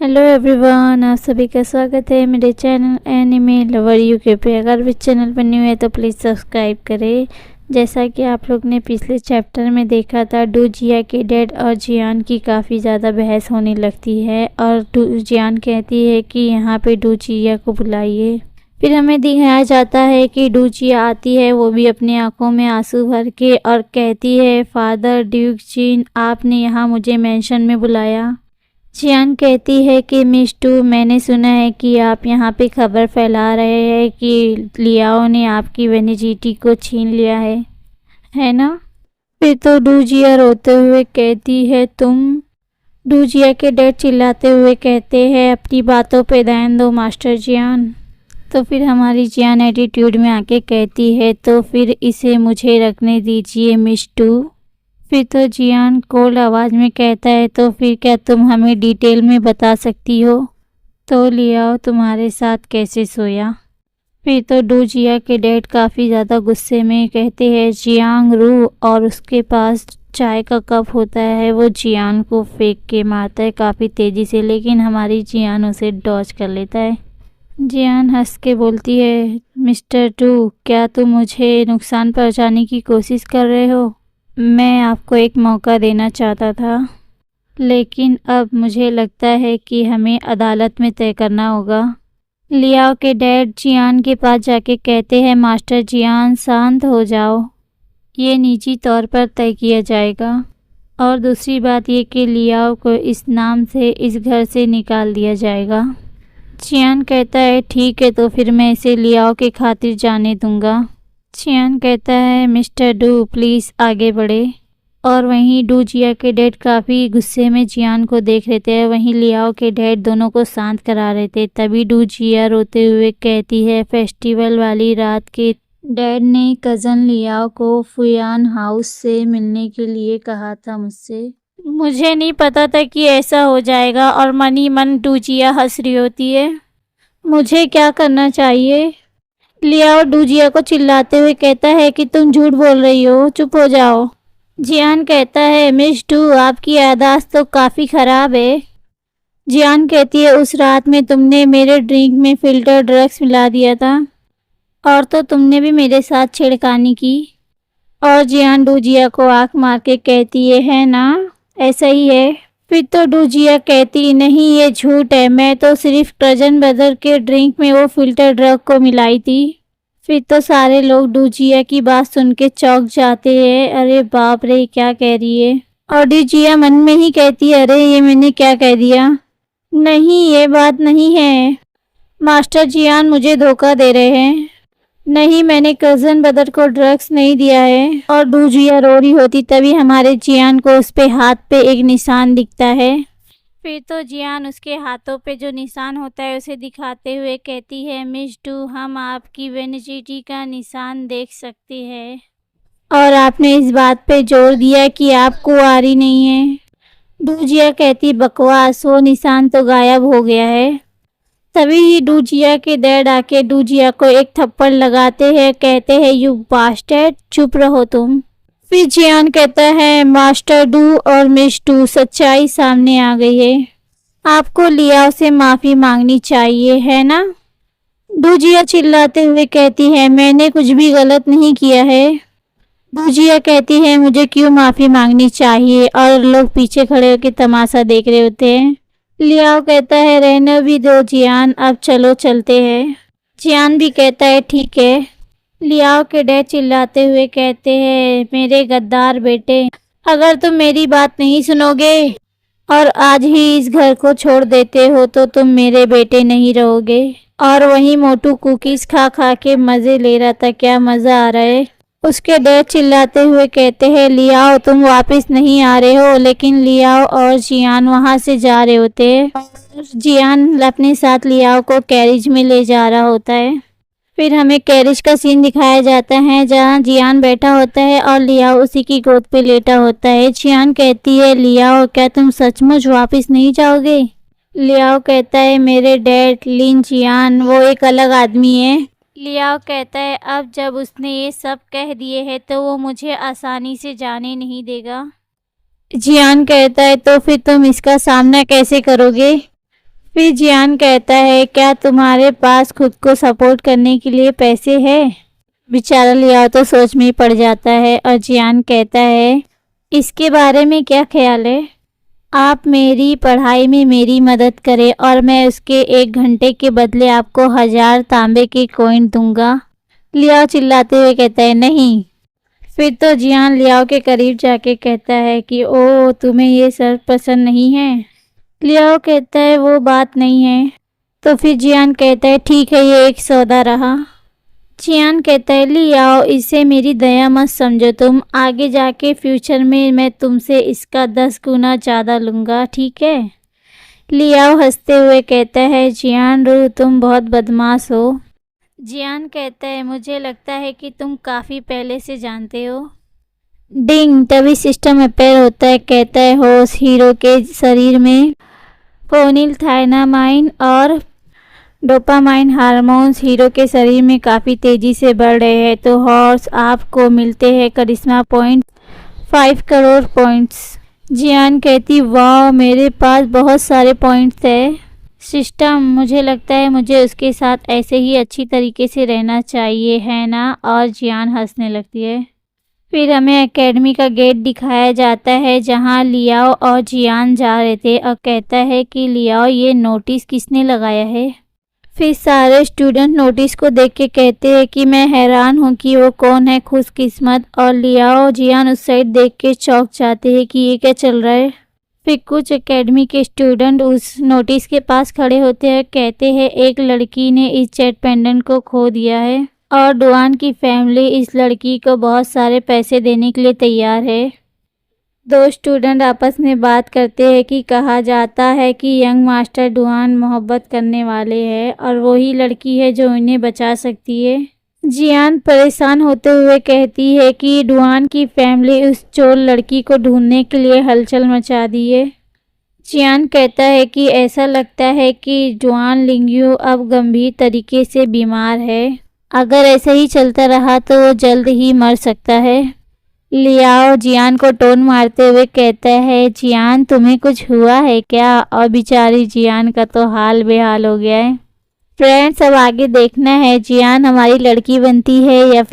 Hello everyone, आप सभी का स्वागत है मेरे चैनल एनिमे लवर यूके पे। अगर इस चैनल पर न्यू है तो प्लीज़ सब्सक्राइब करें। जैसा कि आप लोग ने पिछले चैप्टर में देखा था, डू जिया के डैड और जियान की काफ़ी ज़्यादा बहस होने लगती है और जियान कहती है कि यहाँ पे डू जिया को बुलाइए। फिर हमें दिखाया जाता है कि डू जिया आती है, वो भी अपनी आंखों में आंसू भर के, और कहती है, फादर ड्यूक जिन, आपने यहाँ मुझे मेंशन में बुलाया। जियान कहती है कि मिस टू, मैंने सुना है कि आप यहाँ पे खबर फैला रहे हैं कि लियाओ ने आपकी वेनिजिटी को छीन लिया है ना। फिर तो डू जिया रोते हुए कहती है, तुम। डू जिया के डैड चिल्लाते हुए कहते हैं, अपनी बातों पे ध्यान दो मास्टर जियान। तो फिर हमारी जियान एटीट्यूड में आके कहती है, तो फिर इसे मुझे रखने दीजिए मिस टू। फिर तो जियान कोल्ड आवाज़ में कहता है, तो फिर क्या तुम हमें डिटेल में बता सकती हो, तो लियाओ तुम्हारे साथ कैसे सोया। फिर तो डू जिया के डैड काफ़ी ज़्यादा गुस्से में कहते हैं, जियांग रू, और उसके पास चाय का कप होता है, वो जियान को फेंक के मारता है काफ़ी तेज़ी से, लेकिन हमारी जियान उसे डॉज कर लेता है। जियान हंस के बोलती है, मिस्टर टू, क्या तुम मुझे नुकसान पहुंचाने की कोशिश कर रहे हो? मैं आपको एक मौका देना चाहता था, लेकिन अब मुझे लगता है कि हमें अदालत में तय करना होगा। लियाओ के डैड जियान के पास जाके कहते हैं, मास्टर जियान शांत हो जाओ, ये निजी तौर पर तय किया जाएगा, और दूसरी बात ये कि लियाओ को इस नाम से इस घर से निकाल दिया जाएगा। जियान कहता है, ठीक है, तो फिर मैं इसे लियाओ के खातिर जाने दूंगा। जियान कहता है, मिस्टर डू प्लीज़ आगे बढ़े। और वहीं डू जिया के डैड काफ़ी गुस्से में जियान को देख रहे थे, वहीं लियाओ के डैड दोनों को शांत करा रहे थे। तभी डू जिया रोते हुए कहती है, फेस्टिवल वाली रात के डैड ने कज़न लियाओ को फुयान हाउस से मिलने के लिए कहा था मुझसे। मुझे नहीं पता था कि ऐसा हो जाएगा। और मन ही मन डू जिया हंस रही होती है। मुझे क्या करना चाहिए? लियाओ डू जिया को चिल्लाते हुए कहता है कि तुम झूठ बोल रही हो, चुप हो जाओ। जियान कहता है, मिस डू, आपकी याददाश्त तो काफ़ी ख़राब है। जियान कहती है, उस रात में तुमने मेरे ड्रिंक में फ़िल्टर ड्रग्स मिला दिया था, और तो तुमने भी मेरे साथ छेड़खानी की। और जियान डू जिया को आँख मार के कहती है ना, ऐसा ही है। फिर तो डू जिया कहती, नहीं ये झूठ है, मैं तो सिर्फ कज़न ब्रदर के ड्रिंक में वो फ़िल्टर ड्रग को मिलाई थी। फिर तो सारे लोग डू जिया की बात सुन के चौंक जाते हैं, अरे बाप रे, क्या कह रही है। और डू जिया मन में ही कहती है, अरे ये मैंने क्या कह दिया। नहीं, ये बात नहीं है, मास्टर जियान मुझे धोखा दे रहे हैं। नहीं, मैंने कज़न ब्रदर को ड्रग्स नहीं दिया है। और डू जिया रो रही होती, तभी हमारे जियान को उस पे हाथ पे एक निशान दिखता है। फिर तो जियान उसके हाथों पे जो निशान होता है उसे दिखाते हुए कहती है, मिस डू, हम आपकी वेनिजिटी का निशान देख सकते हैं, और आपने इस बात पे जोर दिया कि आप कुंवारी नहीं है। डू जिया कहती, बकवास, वो निशान तो गायब हो गया है। तभी ही डू जिया के डैड आके डू जिया को एक थप्पड़ लगाते हैं, कहते हैं, यू बास्टर्ड, चुप रहो तुम। फिर जियान कहता है, मास्टर डू और मिस डू, सच्चाई सामने आ गई है, आपको लियाओ से माफ़ी मांगनी चाहिए, है ना। डू जिया चिल्लाते हुए कहती है, मैंने कुछ भी गलत नहीं किया है। डू जिया कहती है, मुझे क्यों माफ़ी मांगनी चाहिए, और लोग पीछे खड़े होकर तमाशा देख रहे होते हैं। लियाओ कहता है, रहने भी दो जियान, अब चलो चलते हैं। जियान भी कहता है, ठीक है। लियाओ के डैड चिल्लाते हुए कहते हैं, मेरे गद्दार बेटे, अगर तुम मेरी बात नहीं सुनोगे और आज ही इस घर को छोड़ देते हो तो तुम मेरे बेटे नहीं रहोगे। और वहीं मोटू कुकीज़ खा खा के मज़े ले रहा था, क्या मज़ा आ रहा है। उसके डैड चिल्लाते हुए कहते हैं, लियाओ तुम वापस नहीं आ रहे हो, लेकिन लियाओ और जियान वहाँ से जा रहे होते हैं, और जियान अपने साथ लियाओ को कैरिज में ले जा रहा होता है। फिर हमें कैरिज का सीन दिखाया जाता है, जहाँ जियान बैठा होता है और लियाओ उसी की गोद पे लेटा होता है। जियान कहती है, लियाओ, क्या तुम सचमुच वापस नहीं जाओगे? लियाओ कहता है, मेरे डैड लिन जियान, वो एक अलग आदमी है। लियाओ कहता है, अब जब उसने ये सब कह दिए हैं तो वो मुझे आसानी से जाने नहीं देगा। जियान कहता है, तो फिर तुम इसका सामना कैसे करोगे? फिर जियान कहता है क्या तुम्हारे पास खुद को सपोर्ट करने के लिए पैसे हैं? बेचारा लियाओ तो सोच में ही पड़ जाता है और जियान कहता है इसके बारे में क्या ख्याल है? आप मेरी पढ़ाई में मेरी मदद करें और मैं उसके 1 घंटे के बदले आपको 1000 तांबे के कॉइन दूंगा। लियाओ चिल्लाते हुए कहता है नहीं। फिर तो जियान लियाओ के करीब जाके कहता है कि ओ तुम्हें ये सब पसंद नहीं है? लियाओ कहता है वो बात नहीं है। तो फिर जियान कहता है ठीक है ये एक सौदा रहा। जियान कहता है लियाओ इसे मेरी दया मत समझो, तुम आगे जाके फ्यूचर में मैं तुमसे इसका 10 गुना ज़्यादा लूँगा, ठीक है? लियाओ हंसते हुए कहता है जियान रू तुम बहुत बदमाश हो। जियान कहता है मुझे लगता है कि तुम काफ़ी पहले से जानते हो। डिंग तभी सिस्टम रिपेयर होता है। कहता है होश हीरो के शरीर में फोनिलथाइनामाइन और डोपामाइन हार्मोन्स हीरो के शरीर में काफ़ी तेज़ी से बढ़ रहे हैं। तो हॉर्स आपको मिलते हैं करिश्मा पॉइंट 5 करोड़ पॉइंट्स। जियान कहती वाह मेरे पास बहुत सारे पॉइंट्स है। सिस्टम मुझे लगता है मुझे उसके साथ ऐसे ही अच्छी तरीके से रहना चाहिए है ना? और जियान हंसने लगती है। फिर हमें एकेडमी का गेट दिखाया जाता है जहां लियाओ और जियान जा रहे थे और कहता है कि लियाओ ये नोटिस किसने लगाया है? फिर सारे स्टूडेंट नोटिस को देख के कहते हैं कि मैं हैरान हूँ कि वो कौन है खुशकिस्मत। और लियाओ जियान उस साइड देख के चौंक जाते हैं कि ये क्या चल रहा है। फिर कुछ एकेडमी के स्टूडेंट उस नोटिस के पास खड़े होते हैं। कहते हैं एक लड़की ने इस चैट पेंडेंट को खो दिया है और डुआन की फैमिली इस लड़की को बहुत सारे पैसे देने के लिए तैयार है। 2 स्टूडेंट आपस में बात करते हैं कि कहा जाता है कि यंग मास्टर डुआन मोहब्बत करने वाले हैं और वही लड़की है जो इन्हें बचा सकती है। जियान परेशान होते हुए कहती है कि डुआन की फैमिली उस चोर लड़की को ढूंढने के लिए हलचल मचा दी है। जियान कहता है कि ऐसा लगता है कि डुआन लिंगयू अब गंभीर तरीके से बीमार है। अगर ऐसे ही चलता रहा तो वो जल्द ही मर सकता है। लियाओ जियान को टोन मारते हुए कहता है जियान तुम्हें कुछ हुआ है क्या? और बेचारी जियान का तो हाल बेहाल हो गया है। फ्रेंड्स अब आगे देखना है जियान हमारी लड़की बनती है या फिर